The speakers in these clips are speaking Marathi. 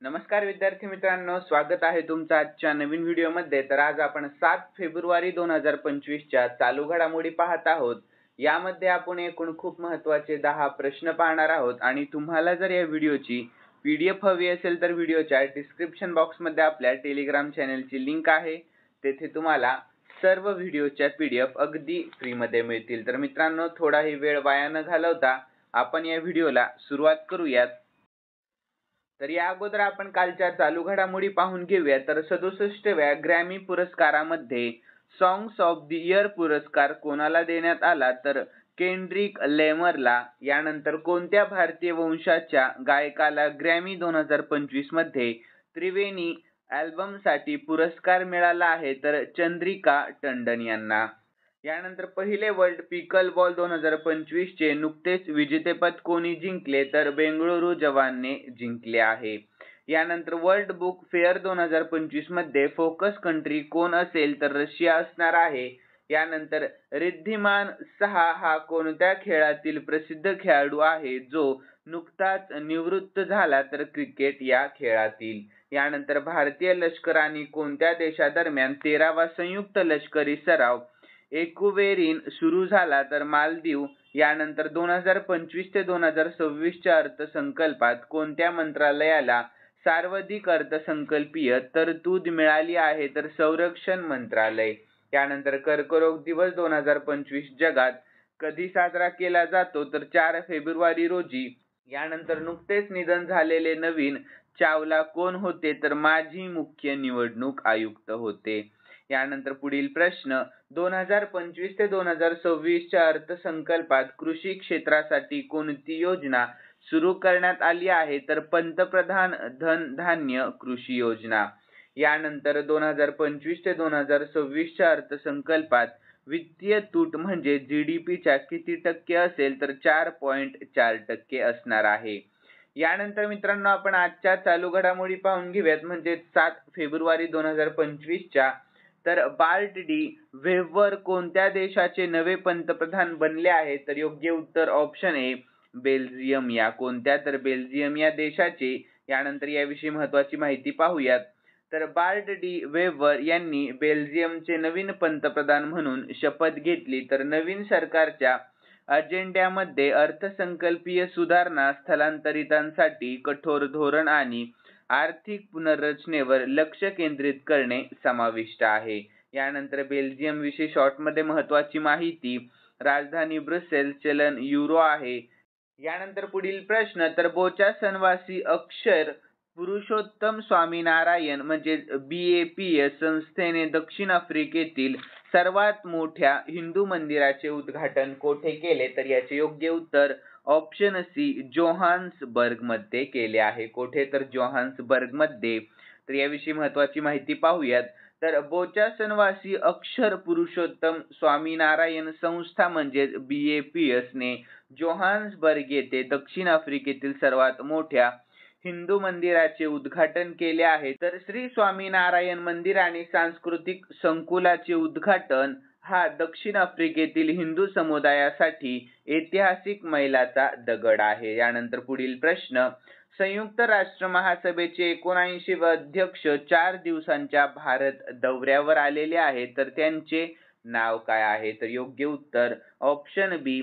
नमस्कार विद्यार्थी मित्रांनो, स्वागत आहे तुमचं आजच्या नवीन व्हिडिओमध्ये। तर आज आपण 7 फेब्रुवारी 2025 च्या चालू घडामोडी पाहत आहोत। यामध्ये आपण एकूण खूप महत्त्वाचे 10 प्रश्न पाहणार आहोत आणि तुम्हाला जर या व्हिडिओची PDF हवी असेल तर व्हिडिओच्या डिस्क्रिप्शन बॉक्समध्ये आपल्या टेलिग्राम चॅनलची लिंक आहे। तेथे तुम्हाला सर्व व्हिडिओच्या PDF अगदी फ्री मध्ये मिळतील। तर मित्रांनो, थोडाही वेळ वाया न घालवता आपण या व्हिडिओला सुरुवात करूयात। तर या अगोदर आपण कालच्या चालू घडामोडी पाहून घेऊया। तर 67व्या ग्रॅमी पुरस्कारामध्ये सॉंग्स ऑफ द इयर पुरस्कार कोणाला देण्यात आला? तर केंड्रिक लेमरला। यानंतर कोणत्या भारतीय वंशाच्या गायकाला ग्रॅमी 2025 मध्ये त्रिवेणी अल्बमसाठी पुरस्कार मिळाला आहे? तर चंद्रिका टंडन यांना। यानंतर पहिले वर्ल्ड पिकल बॉल 2025 चे नुकतेच विजेतेपद कोणी जिंकले? तर बेंगळुरू जवानने जिंकले आहे। यानंतर वर्ल्ड बुक फेअर 2025 मध्ये फोकस कंट्री कोण असेल? तर रशिया असणार आहे। यानंतर रिद्धिमान 6 हा कोणत्या खेळातील प्रसिद्ध खेळाडू आहे जो नुकताच निवृत्त झाला? तर क्रिकेट या खेळातील। यानंतर भारतीय लष्कराने कोणत्या देशादरम्यान 13वा संयुक्त लष्करी सराव एकुवेरीन सुरू झाला? तर मालदीव। यानंतर 2025 ते 2026 च्या अर्थसंकल्पात कोणत्या मंत्रालयाला सर्वाधिक अर्थसंकल्पीय तरतूद मिळाली आहे? तर संरक्षण मंत्रालय। यानंतर कर्करोग दिवस 2025 जगात कधी साजरा केला जातो? तर 4 फेब्रुवारी रोजी। यानंतर नुकतेच निधन झालेले नवीन चावला कोण होते? तर माजी मुख्य निवडणूक आयुक्त होते। यानंतर पुढील प्रश्न, 2025 ते 2026 च्या अर्थसंकल्पात कृषी क्षेत्रासाठी कोणती योजना सुरू करण्यात आली आहे? तर पंतप्रधान धन धान्य कृषी योजना। यानंतर 2025 ते 2026 च्या अर्थसंकल्पात वित्तीय तूट म्हणजे GDP च्या किती टक्के असेल? तर 4.4% असणार आहे। यानंतर मित्रांनो, आपण आजच्या चालू घडामोडी पाहून घेऊयात, म्हणजे 7 फेब्रुवारी 2025 च्या। तर बार्ट डी वेव्हर कोणत्या देशाचे नवे पंतप्रधान बनले आहे? तर योग्य उत्तर ऑप्शन ए बेल्जियम या। कोणत्या? तर बेल्जियम या देशाचे। यानंतर याविषयी महत्त्वाची माहिती पाहूयात। तर बार्ट डी वेव्हर यांनी बेल्जियमचे नवीन पंतप्रधान म्हणून शपथ घेतली। तर नवीन सरकारच्या अजेंड्यामध्ये अर्थसंकल्पीय सुधारणा, स्थलांतरितांसाठी कठोर धोरण आणि आर्थिक पुनर्रचनेवर लक्ष केंद्रित करणे समाविष्ट आहे। यानंतर बेल्जियम विषयी शॉर्ट मध्ये महत्त्वाची माहिती, राजधानी ब्रुसेल्स, चलन युरो आहे। यानंतर पुढील प्रश्न, तर बोचासनवासी अक्षर पुरुषोत्तम स्वामीनारायण म्हणजे BAPS संस्थेने दक्षिण आफ्रिकेतील सर्वात मोठ्या हिंदू मंदिराचे उद्घाटन कोठे केले? तर याचे योग्य उत्तर ऑप्शन सी जोहान्सबर्ग मध्ये केले आहे। कोठे? तर जोहान्सबर्ग मध्ये। तर याविषयी महत्त्वाची माहिती पाहूयात। तर बोचासनवासी अक्षर पुरुषोत्तम स्वामीनारायण संस्था म्हणजे BAPS ने जोहान्सबर्ग येथे दक्षिण आफ्रिकेतील सर्वात मोठ्या हिंदू मंदिराचे उद्घाटन केले आहे। तर श्री स्वामीनारायण मंदिर आणि सांस्कृतिक संकुलाचे उद्घाटन हा दक्षिण आफ्रिकेतील हिंदू समुदायासाठी ऐतिहासिक मैलाचा दगड आहे। यानंतर पुढील प्रश्न, संयुक्त राष्ट्र महासभेचे 79वे अध्यक्ष 4 दिवसांच्या भारत दौऱ्यावर आलेले आहेत। तर त्यांचे नाव काय आहे? तर योग्य उत्तर ऑप्शन बी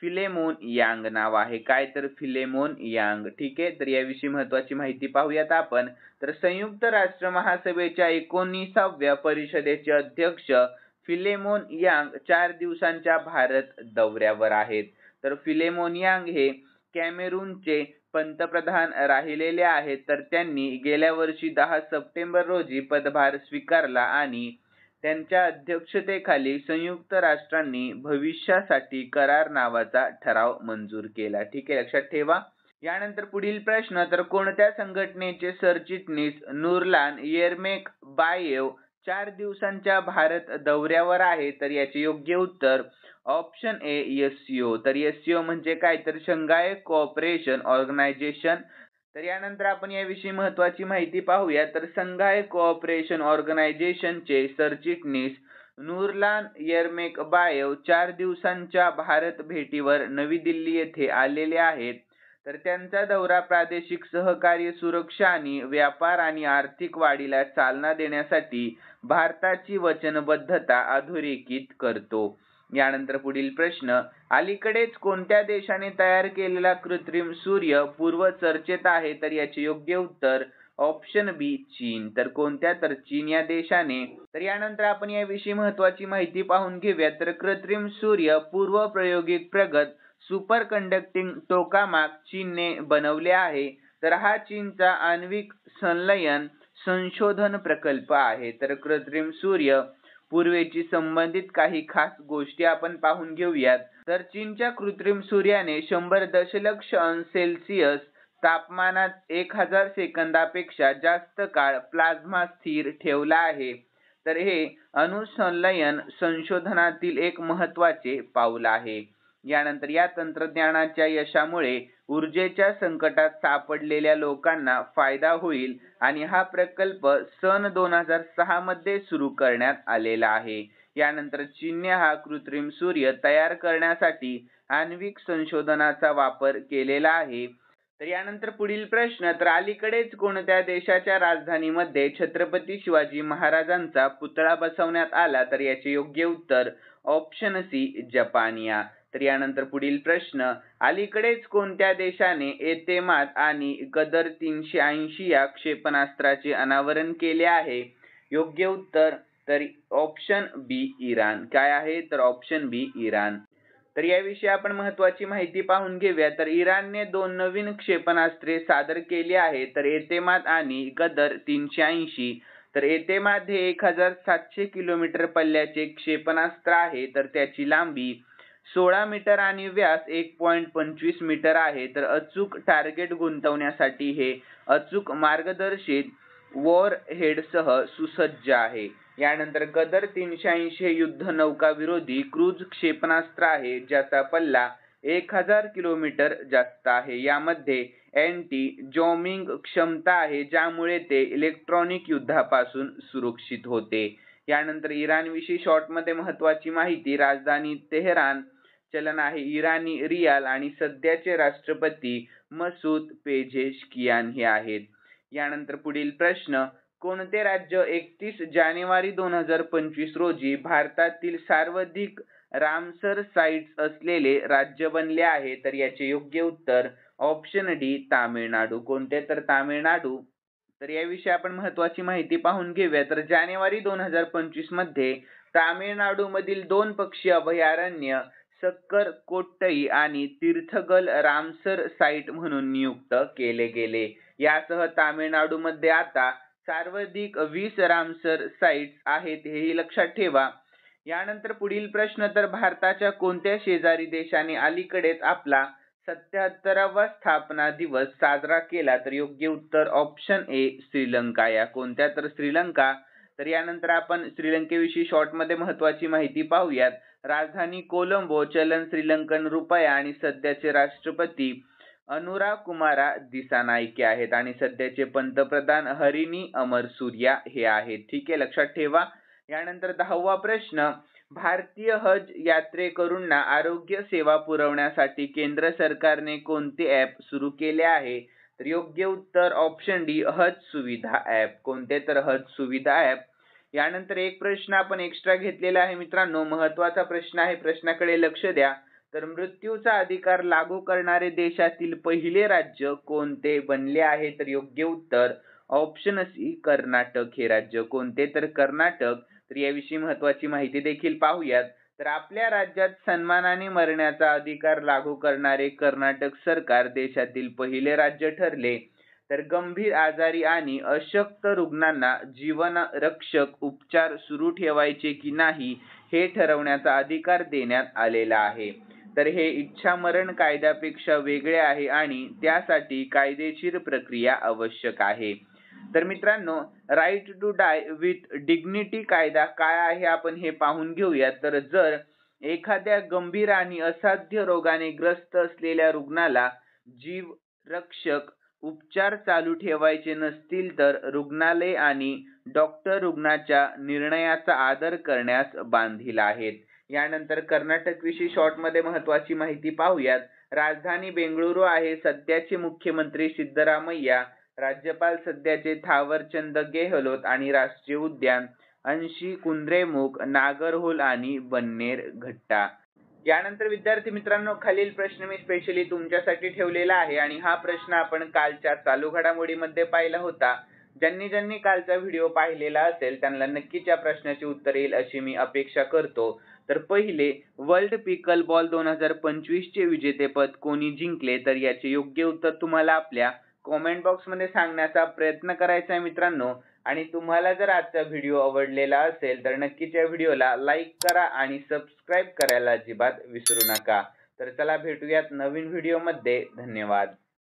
फिलेमोन यांग नाव आहे। काय? तर फिलेमोन यांग। ठीक आहे। तर याविषयी महत्त्वाची माहिती पाहूयात आपण। तर संयुक्त राष्ट्र महासभेच्या 19व्या परिषदेचे अध्यक्ष फिलेमोन यांग 4 दिवसांच्या भारत दौऱ्यावर आहेत। तर फिलेमोन यांग हे कॅमेरूनचे पंतप्रधान राहिलेले आहेत। तर त्यांनी गेल्या वर्षी 10 सप्टेंबर रोजी पदभार स्वीकारला आणि त्यांच्या अध्यक्षतेखाली संयुक्त राष्ट्रांनी भविष्यासाठी करार नावाचा ठराव मंजूर केला। ठीक आहे, लक्षात ठेवा। यानंतर पुढील प्रश्न, तर कोणत्या संघटनेचे सरचिटणीस नूरलान येरमेकबायेव 4 दिवसांच्या भारत दौऱ्यावर आहे? तर याचे योग्य उत्तर ऑप्शन ए SCO। तर SCO म्हणजे काय? तर शंघाय कोऑपरेशन ऑर्गनायझेशन। तर यानंतर आपण याविषयी महत्त्वाची माहिती पाहूया। तर शंघाय कोऑपरेशन ऑर्गनायझेशनचे सरचिटणीस नूरलान येरमेकबायेव 4 दिवसांच्या भारत भेटीवर नवी दिल्ली येथे आलेले आहेत। तर त्यांचा दौरा प्रादेशिक सहकार्य, सुरक्षा आणि व्यापार आणि आर्थिक वाढीला चालना देण्यासाठी भारताची वचनबद्धता अधोरेखित करतो. यानंतर पुढील प्रश्न, अलीकडेच कोणत्या देशाने तयार केलेला कृत्रिम सूर्य पूर्व चर्चेत आहे? तर याचे योग्य उत्तर ऑप्शन बी चीन. तर कोणत्या? तर चीन या देशाने. तर यानंतर आपण याविषयी महत्त्वाची माहिती पाहून घेऊया. तर कृत्रिम सूर्य पूर्व प्रायोगिक प्रगत सुपर कंडक्टिंग टोकामाग चीनने बनवले आहे. तर हा चीनचा आण्विक संलयन संशोधन प्रकल्प आहे. तर कृत्रिम सूर्य पूर्वेची संबंधित काही खास गोष्टी आपण पाहून घेऊयात. तर चीनच्या कृत्रिम सूर्याने 100 दशलक्ष अंश सेल्सिअस तापमानात 1000 सेकंदापेक्षा जास्त काळ प्लाझ्मा स्थिर ठेवला आहे. तर हे अणुसंलयन संशोधनातील एक महत्त्वाचे पाऊल आहे. यानंतर या तंत्रज्ञानाच्या यशामुळे ऊर्जेच्या संकटात सापडलेल्या लोकांना फायदा होईल आणि हा प्रकल्प सन 2006 मध्ये सुरू करण्यात आलेला आहे. यानंतर चीनने हा कृत्रिम सूर्य तयार करण्यासाठी आण्विक संशोधनाचा वापर केलेला आहे. तर यानंतर पुढील प्रश्न, तर अलीकडेच कोणत्या देशाच्या राजधानीमध्ये छत्रपती शिवाजी महाराजांचा पुतळा बसवण्यात आला? तर याचे योग्य उत्तर ऑप्शन सी जपानिया. तर यानंतर पुढील प्रश्न, अलीकडेच कोणत्या देशाने एतेमाद आणि गदर 380 या क्षेपणास्त्राचे अनावरण केले आहे? योग्य उत्तर तर ऑप्शन बी इराण. काय आहे? तर ऑप्शन बी इराण. तर याविषयी आपण महत्त्वाची माहिती पाहून घेऊया. तर इराणने 2 नवीन क्षेपणास्त्रे सादर केली आहेत. तर एतेमाद आणि गदर 380. तर एतेमाद हे 1700 किलोमीटर पल्ल्याचे क्षेपणास्त्र आहे. तर त्याची लांबी 16 मीटर आणि व्यास 1.25 मीटर आहे. तर अचूक टार्गेट गुंतवण्यासाठी हे अचूक मार्गदर्शित वॉरहेडसह सुसज्ज आहे. यानंतर गदर 380 हे युद्धनौका विरोधी क्रूझ क्षेपणास्त्र आहे ज्याचा पल्ला 1000 किलोमीटर जास्त आहे. यामध्ये अँटी जॉमिंग क्षमता आहे ज्यामुळे ते इलेक्ट्रॉनिक युद्धापासून सुरक्षित होते. यानंतर इराणविषयी शॉर्टमध्ये महत्त्वाची माहिती. राजधानी तेहरान, चलन आहे इराणी रियाल आणि सध्याचे राष्ट्रपती मसूद पेझेशकियान हे आहेत. यानंतर पुढील प्रश्न, कोणते राज्य 31 जानेवारी 2025 रोजी भारतातील सर्वाधिक रामसर साइट्स असलेले राज्य बनले आहे? तर याचे योग्य उत्तर ऑप्शन डी तामिळनाडू. कोणते? तर तामिळनाडू. तर याविषयी आपण महत्त्वाची माहिती पाहून घेऊया. तर जानेवारी 2025 मध्ये तामिळनाडूमधील 2 पक्षी अभयारण्य सक्कर कोट्टई आणि तीर्थगल रामसर साइट म्हणून नियुक्त केले गेले. यासह तामिळनाडूमध्ये आता सर्वाधिक 20 रामसर साइट्स आहेत, हेही लक्षात ठेवा. यानंतर पुढील प्रश्न, तर भारताच्या कोणत्या शेजारी देशाने अलीकडेच आपला 77वा स्थापना दिवस साजरा केला? तर योग्य उत्तर ऑप्शन ए श्रीलंका. या कोणत्या? तर श्रीलंका. तर यानंतर आपण श्रीलंकेविषयी शॉर्टमध्ये महत्त्वाची माहिती पाहूयात. राजधानी कोलंबो, चलन श्रीलंकन रुपया आणि सध्याचे राष्ट्रपती अनुराकुमारा दिसानायके आहेत आणि सध्याचे पंतप्रधान हरिनी अमरसूर्या हे आहेत. ठीक आहे, लक्षात ठेवा. यानंतर 10वा प्रश्न, भारतीय हज यात्रेकरूंना आरोग्य सेवा पुरवण्यासाठी केंद्र सरकारने कोणते ॲप सुरू केले आहे? तर योग्य उत्तर ऑप्शन डी हज सुविधा ॲप. कोणते? तर हज सुविधा ॲप. यानंतर एक प्रश्न आपण एक्स्ट्रा घेतलेला आहे मित्रांनो, महत्त्वाचा प्रश्न आहे, प्रश्नाकडे लक्ष द्या. तर मृत्यूचा अधिकार लागू करणारे देशातील पहिले राज्य कोणते बनले आहे? तर योग्य उत्तर ऑप्शन सी कर्नाटक हे राज्य. कोणते? तर कर्नाटक. तर याविषयी महत्त्वाची माहिती देखील पाहूयात. तर आपल्या राज्यात सन्मानाने मरण्याचा अधिकार लागू करणारे कर्नाटक सरकार देशातील पहिले राज्य ठरले. तर गंभीर आजारी आणि अशक्त रुग्णांना जीवनरक्षक उपचार सुरू ठेवायचे की नाही हे ठरवण्याचा अधिकार देण्यात आलेला आहे. तर हे इच्छामरण कायद्यापेक्षा वेगळे आहे आणि त्यासाठी कायदेशीर प्रक्रिया आवश्यक आहे. तर मित्रांनो, right to die with dignity कायदा काय आहे आपण हे पाहून घेऊया. तर जर एखाद्या गंभीर आणि असाध्य रोगाने ग्रस्त असलेल्या रुग्णाला जीवरक्षक उपचार चालू ठेवायचे नसतील तर रुग्णालय आणि डॉक्टर रुग्णाच्या निर्णयाचा आदर करण्यास बांधील आहेत. यानंतर कर्नाटक विषयी शॉर्ट मध्ये महत्त्वाची माहिती पाहूयात. राजधानी बेंगळुरू आहे सध्याचे मुख्यमंत्री सिद्धरामय्या, राज्यपाल सध्याचे थावरचंद गेहलोत आणि राष्ट्रीय उद्यान अंशी कुद्रेमुख, नागरहोल आणि बन्नेरघट्टा. यानंतर विद्यार्थी मित्रांनो, खालील प्रश्न मी स्पेशली तुमच्यासाठी ठेवलेला आहे आणि हा प्रश्न आपण कालच्या चालू घडामोडीमध्ये पाहिला होता. ज्यांनी कालचा व्हिडिओ पाहिलेला असेल त्यांना नक्कीच या प्रश्नाचे उत्तर येईल अशी मी अपेक्षा करतो. तर पहिले, वर्ल्ड पिकल बॉल 2025 चे विजेतेपद कोणी जिंकले? तर याचे योग्य उत्तर तुम्हाला आपल्या कमेंट बॉक्स मध्ये सांगण्याचा प्रयत्न करायचा आहे मित्रांनो. आणि तुम्हाला जर आजचा व्हिडिओ आवडलेला असेल तर नक्कीच या व्हिडिओला लाईक करा आणि सबस्क्राईब करायला अजिबात विसरू नका. तर चला भेटूयात नवीन व्हिडिओ मध्ये. धन्यवाद.